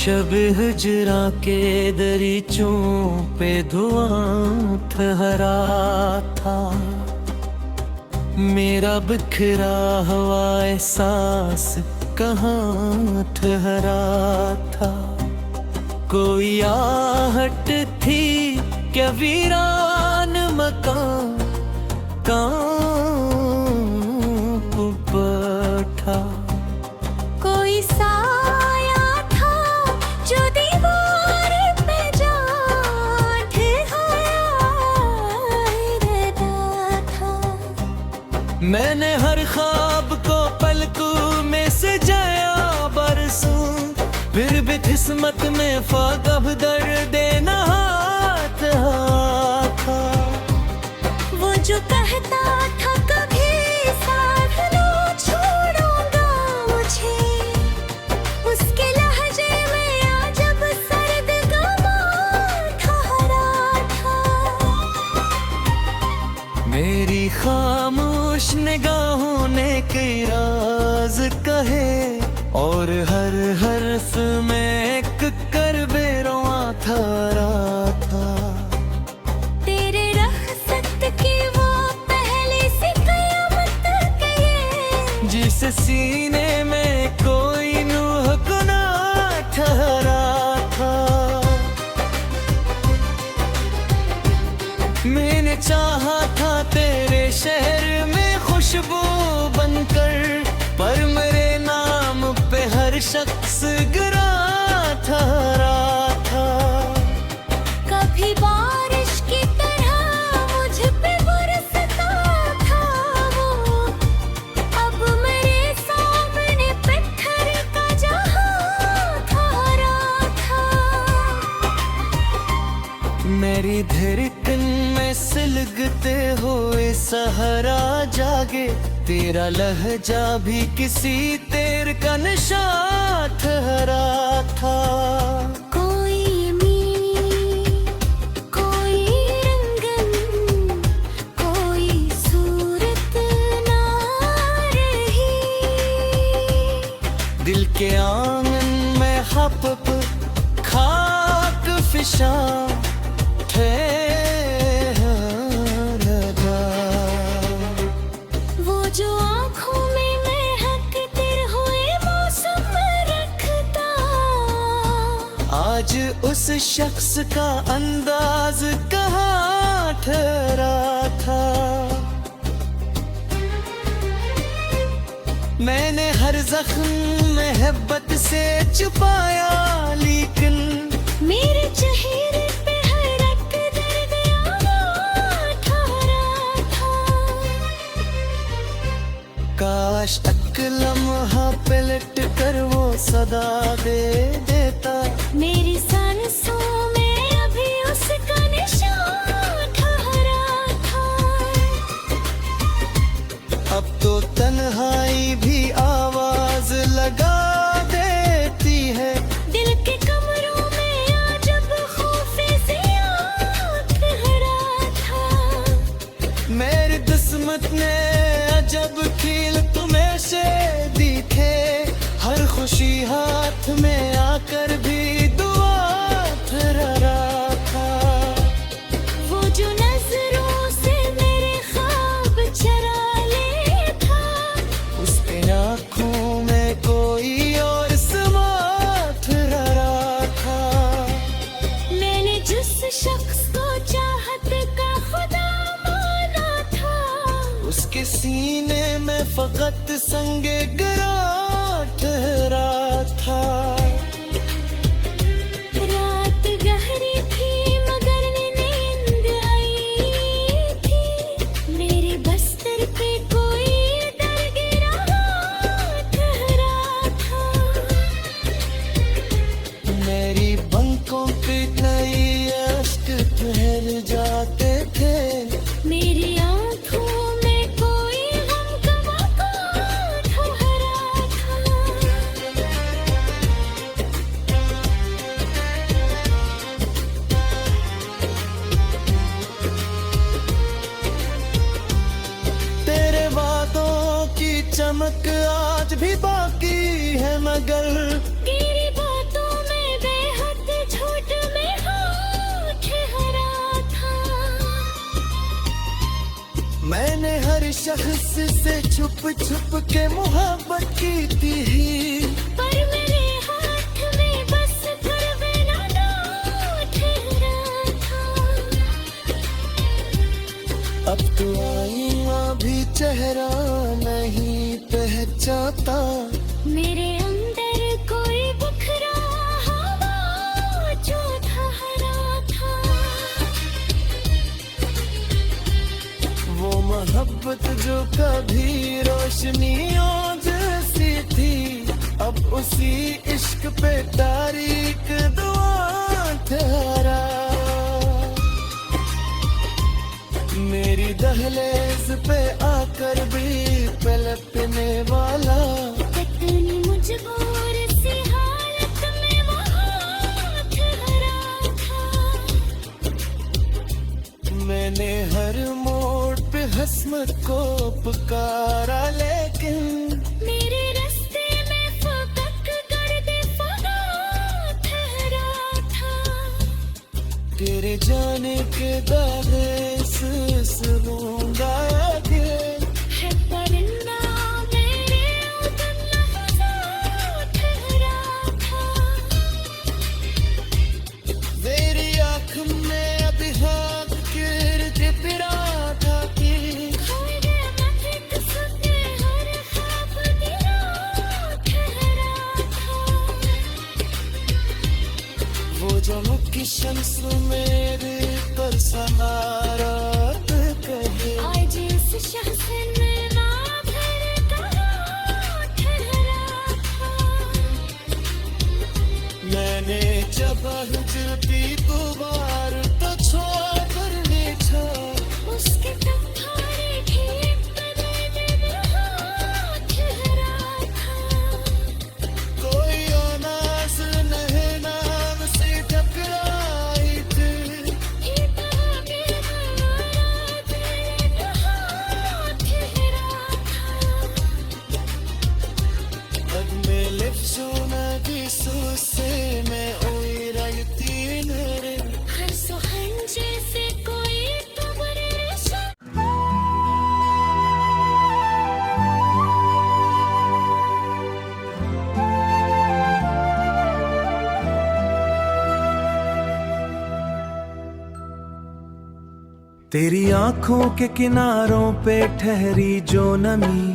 शब हिजरा के दरीचों पे धुआं ठहरा था, मेरा बिखरा हुआ एहसास कहाँ ठहरा था। कोई आहट थी क्या वीरान मकान कांप बैठा। कोई साया था जो दीवार पे जा ठहरा था। मैंने हर ख्वाब को पलकों में सजाया बरसों, फिर भी किस्मत में ख्वाब दर्द हाथ था। वो जो कहता था कभी साथ न छोड़ूंगा मुझे, उसके लहजे में अजब सर्द गम ठहरा था। मेरी खामोश निगाहों ने कई राज कहे, और हर हर्फ में एक करबे रोआ था। तेरे रख्सत की वो पहली सी कयामत कहे, जिस सीने में कोई नूह को ना ठहरा था। मैंने चाहा था तेरे शहर में खुशबू बनकर, पर मेरे नाम पे हर शख्स गिरा ठहरा था। कभी बारिश की तरह मुझ पे बरसता था वो, अब मेरे सामने पत्थर का जहां ठहरा था। मेरी धड़कन में सिलगते हुए सहरा जागे, तेरा लहजा भी किसी तेर का निशान ठहरा था। कोई मीं, कोई रंगन, कोई सूरत ना रही। दिल के आंगन में हपप खाक फिशा जो आँखों में महकते हुए मौसम रखता, आज उस शख्स का अंदाज कहाँ ठहरा था। मैंने हर जख्म मोहब्बत से छुपाया, लेकिन मेरे चेहरे पे हर एक दर्द आना ठहरा था। काश एक लम्हा पलट कर वो सदा दे देता, मेरी सांसों में अभी उसका निशान ठहरा था। अब तो तन्हाई भी आवाज लगा देती है। दिल के कमरों में अजब खौफ ज़िया ठहरा था। मेरी किस्मत ने अजब खील तुम्हें से दिखे, हर खुशी हाथ में आकर भी दुआ ठहरा था। वो जो नजरों से मेरे ख्वाब चरा ले था, उसके आँखों में कोई और समा ठहरा था। मैंने जिस शख्स को चाहत का खुदा माना था, उसके सीने में फकत संगे गिरा ठहरा था। रात गहरी थी मगर नींद आई थी, मेरे बस्तर पे कोई डर गिरा ठहरा था। मेरी बंकों पे नई अश्क ठहर जाते थे, मेरी आँखों में कोई गम का मकान ठहरा था। तेरे वादों की चमक आज भी बाकी है, मगर तेरी बातों में मैंने हर शख्स से छुप छुप के मोहब्बत की थी, पर मेरे हाथ में बस करवना ना ठहरा था। अब तो आईना भी चेहरा नहीं पहचानता। मेरे अंदर कोई बिखरा हवा जो ठहरा था। वो मोहब्बत जो कभी रोशनियों जैसी थी, अब उसी इश्क पे तारीक दुआ ठहरा। मेरी दहलीज पे आकर भी पलटने वाला, कितनी मजबूर सी हालत में वहाँ ठहरा था। मैंने हर मोड़ पे हसमत को पुकारा, लेकिन मेरे रास्ते में फकक गर्द फना ठहरा था। तेरे जाने के दागे सुनूंगा दिल, है परिंदा मेरे उदम लहज़ा ठहरा था। मेरी आँख में अभी हाथ गिरते फिरा था कि खोए गया मैं एक सपने हर ख्वाब तेरा ठहरा था। वो जो की शम्स मेरे पर सहारा कहे, आज इस शख्स ने ना फिर कहाँ ठहरा था। मैंने जब जुटी गुबार तो छोड़ करने छा। उसके तुम्हारे ठीक बदले में वहाँ ठहरा था। कोई अनास नहीं नाम से टकराई थी, ये बहाने हमारा दिल वहाँ ठहरा था। अब मैं लिफ्ट की से मैं ओई रही नरे। हर सुहान जैसे कोई तुम्हारे रेशा। तेरी आंखों के किनारों पे ठहरी जो नमी,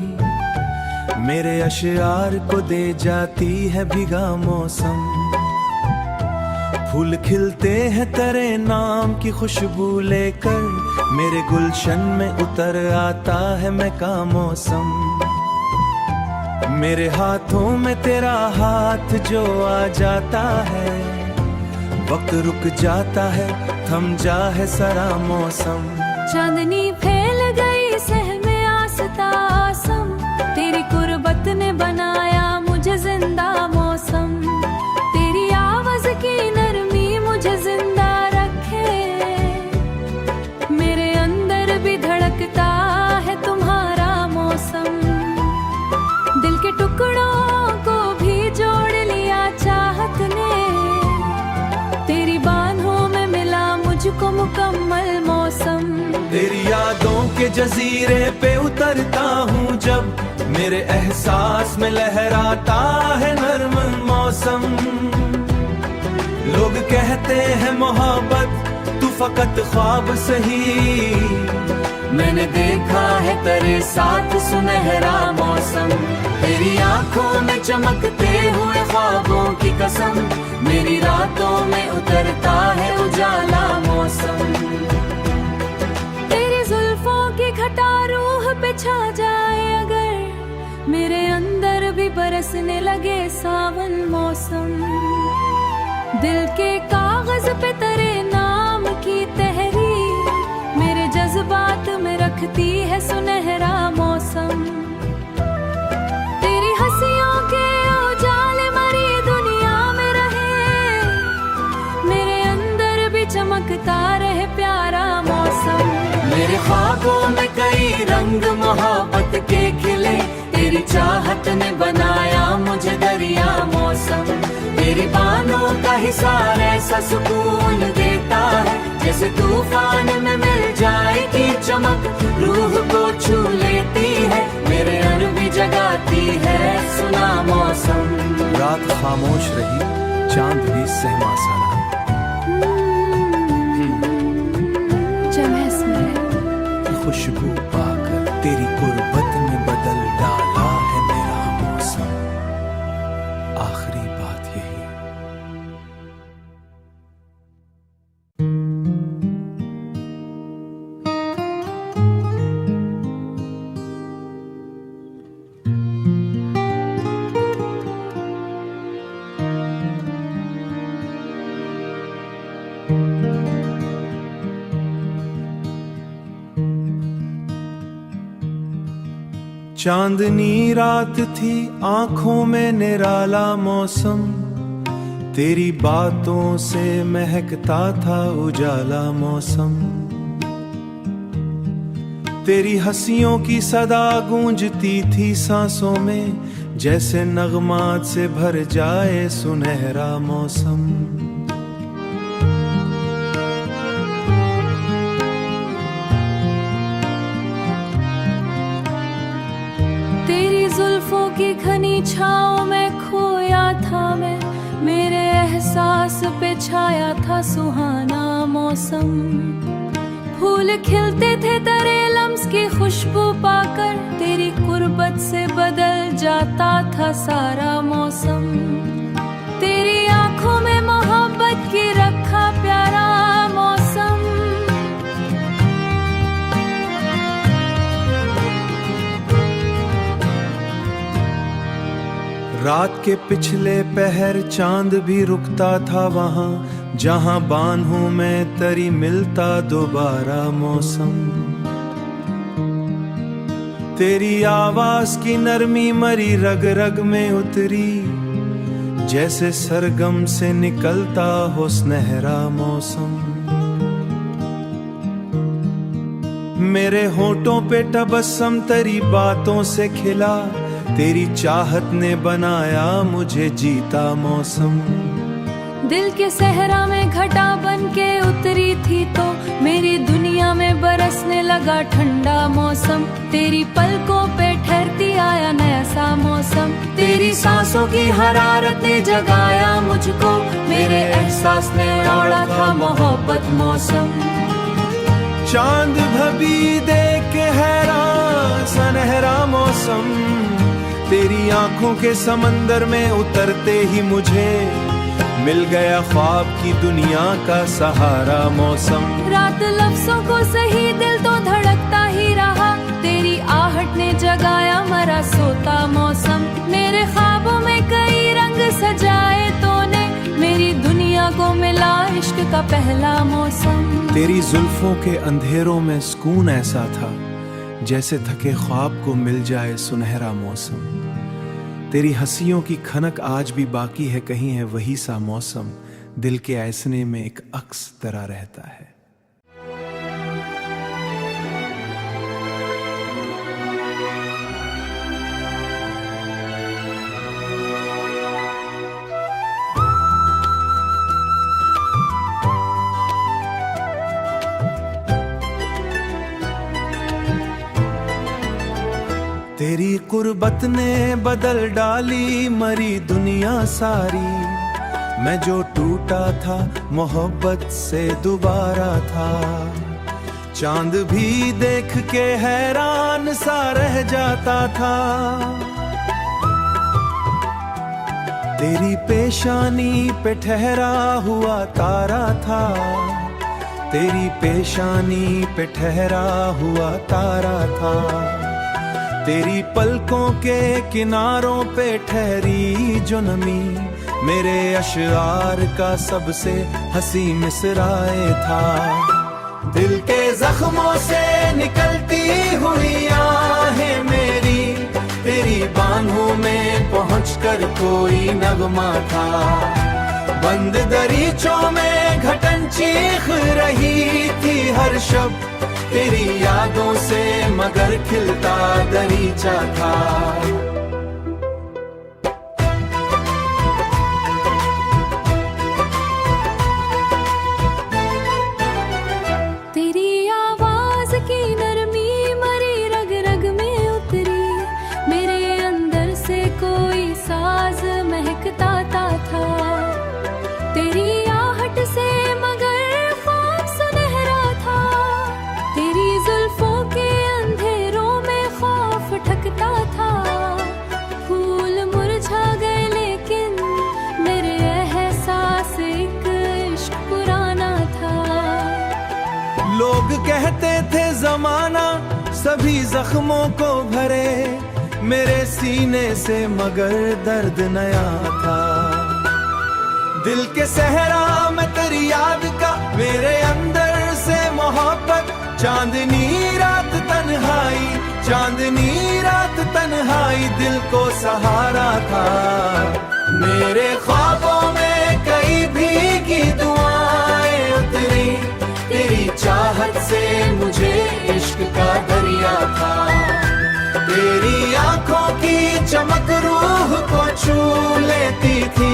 मेरे अशआर को दे जाती है भीगा मौसम। फूल खिलते हैं तेरे नाम की खुशबू लेकर, मेरे गुलशन में उतर आता है मैं का मौसम। मेरे हाथों में तेरा हाथ जो आ जाता है, वक्त रुक जाता है, थम जा है सारा मौसम। चांदनी फैल गई सहमे आसता आसम, तेरी कुर्बत ने बनाया मुझे जिंदा मौसम। तेरी आवाज की नरमी मुझे जिंदा रखे, मेरे अंदर भी धड़कता है तुम्हारा मौसम। दिल के टुकड़ों को भी जोड़ लिया चाहत ने, तेरी बाहों में मिला मुझको मुकम्मल मौसम। तेरी यादों के जजीरे पे उतरता हूँ जब, मेरे एहसास में लहराता है नर्म मौसम। लोग कहते हैं मोहब्बत तू फकत ख्वाब सही, मैंने देखा है तेरे साथ सुनहरा मौसम। तेरी आंखों में चमकते हुए ख्वाबों की कसम, मेरी रातों में उतरता है उजाला मौसम। तेरी जुल्फों की घटा रूह पे छा जाए अगर, मेरे अंदर भी बरसने लगे सावन मौसम। दिल के कागज पे तेरे नाम की तहरीर, मेरे जज्बात में रखती है सुनहरा मौसम। तेरी हंसियों के उजाले मरी दुनिया में रहे, मेरे अंदर भी चमकता रहे प्यारा मौसम। मेरे ख्वाबों में कई रंग मोहब्बत के खिले, तेरी चाहत ने बनाया मुझे दरिया मौसम। तेरी बानों का हिसार ऐसा सुकून देता है, जैसे तूफान में मिल जाए कि चमक रूह को छू लेती है, मेरे अण भी जगाती है सुना मौसम। रात खामोश रही, चांद भी सहमा सा रहा। जब महस में खुशबू पाकर तेरी गुर्बत में बदल डाला है मेरा मौसम। आखिरी बात यही है। चांदनी रात थी, आंखों में निराला मौसम, तेरी बातों से महकता था उजाला मौसम। तेरी हंसियों की सदा गूंजती थी सांसों में, जैसे नगमात से भर जाए सुनहरा मौसम। जुल्फों की घनी छाँव में खोया था मैं, मेरे एहसास पे छाया था सुहाना मौसम। फूल खिलते थे तेरे लम्स की खुशबू पाकर, तेरी कुर्बत से बदल जाता था सारा मौसम। तेरी आंखों में मोहब्बत की रखा प्यारा मौसम। रात के पिछले पहर चांद भी रुकता था वहां, जहां बांधूं में तरी मिलता दोबारा मौसम। तेरी आवाज की नरमी मरी रग रग में उतरी, जैसे सरगम से निकलता हो सुनहरा मौसम। मेरे होठों पे तबस्सुम तेरी बातों से खिला, तेरी चाहत ने बनाया मुझे जीता मौसम। दिल के सहरा में घटा बन के उतरी थी तो, मेरी दुनिया में बरसने लगा ठंडा मौसम। तेरी पलकों पे ठहरती आया नया सा मौसम। तेरी सांसों की हरारत ने जगाया मुझको, मेरे एहसास ने ओढ़ा था मोहब्बत मौसम। चांद भभी देख के हैरान सुनहरा मौसम, तेरी आंखों के समंदर में उतरते ही मुझे मिल गया ख्वाब की दुनिया का सहारा मौसम। रात लफ्जों को सही दिल तो धड़कता ही रहा, तेरी आहट ने जगाया मरा सोता मौसम। मेरे ख्वाबों में कई रंग सजाए तूने, मेरी दुनिया को मिला इश्क का पहला मौसम। तेरी जुल्फों के अंधेरों में सुकून ऐसा था, जैसे थके ख्वाब को मिल जाए सुनहरा मौसम। तेरी हंसियों की खनक आज भी बाकी है, कहीं है वही सा मौसम, दिल के ऐसने में एक अक्स तरह रहता है। तेरी कुर्बत ने बदल डाली मरी दुनिया सारी, मैं जो टूटा था मोहब्बत से दोबारा था। चांद भी देख के हैरान सा रह जाता था, तेरी पेशानी पे ठहरा हुआ तारा था। तेरी पेशानी पे ठहरा हुआ तारा था, तेरी पलकों के किनारों पे ठहरी जो नमी, मेरे अशआर का सबसे हंसी मिसराए था। दिल के जख्मों से निकलती हुई आहें मेरी, तेरी बाहों में पहुंचकर कोई नगमा था। बंद दरीचों में घटन चीख रही थी हर शब्द, तेरी यादों से मगर खिलता दरीचा था। तेरी आवाज की सभी जख्मों को भरे मेरे सीने से, मगर दर्द नया था। दिल के सहरा में तेरी याद का, मेरे अंदर से मोहब्बत। चांदनी रात तन्हाई, चांदनी रात तन्हाई दिल को सहारा था। मेरे ख्वाबों में कई भीगी दुआएं उतरी, तेरी चाहत से मुझे इश्क का दरिया था। तेरी आंखों की चमक रूह को छू लेती थी,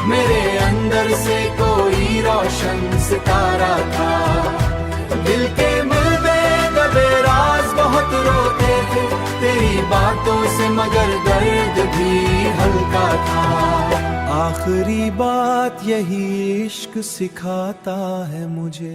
मेरे अंदर से कोई रोशन सितारा था। दिल के मिलबे दबे राज बहुत रोते थे तेरी बातों से, मगर दर्द भी हल्का था। आखिरी बात यही इश्क सिखाता है मुझे।